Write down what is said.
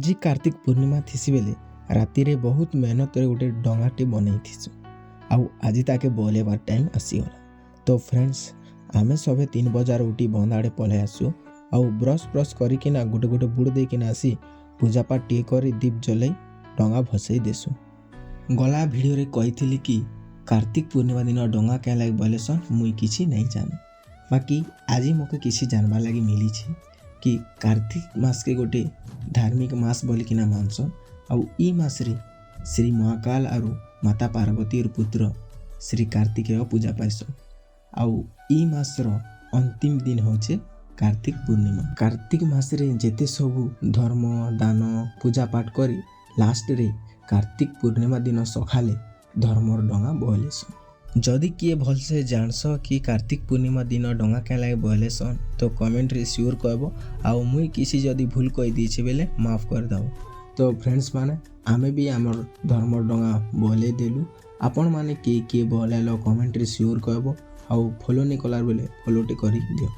आज कार्तिक पूर्णिमा थीसी बेले राति रे बहुत मेहनत रे गोटे डंगाटे बनई थीसु आउ आज ताके बोलेबार टाइम आसीगला। तो फ्रेंड्स आमे सबे 3 बजार उठी बंद आड़े पलै आसु आउ ब्रश करिकिना गोटे गोटे बुड़ देकिना आसी पूजा पाठ टे करी दीप जलाई डंगा भसई देसु। गला वीडियो रे कहिथिली कि कार्तिक पूर्णिमा दिन डंगा क्या लागे बोलेसन मुई किछि नहीं जाने, बाकी आज मोके किछि जानबार लगी मिली कि कार्तिक मास के गोटे धार्मिक मास बोलिकिना मानसन आउ ई मास रे श्री महाकाल आरु माता पार्वती पुत्र श्री कार्तिकेय पूजा पाइसन आउ ई मास रो अंतिम दिन होचे कार्तिक पूर्णिमा। कार्तिक मास रे जेते सबु धर्म दान पूजा पाठ करी लास्ट रे कार्तिक पूर्णिमा दिन सखाले धर्मर डंगा बोलेसन। जदि किए भल से जानस कि कार्तिक पूर्णिमा दिन डंगा क्या लगे बोलेसन तो कमेंट रे श्योर कहबो आउ मुई किसी जदि भूल कहि दीछे बेले माफ कर दो। तो फ्रेंड्स माने आमे भी आमर धर्म डंगा बोले देलु, आपण माने किए बोलेलो कमेंट रे श्योर कहबो आउ फॉलो नहीं कलार बेले फॉलो टे करी दियो।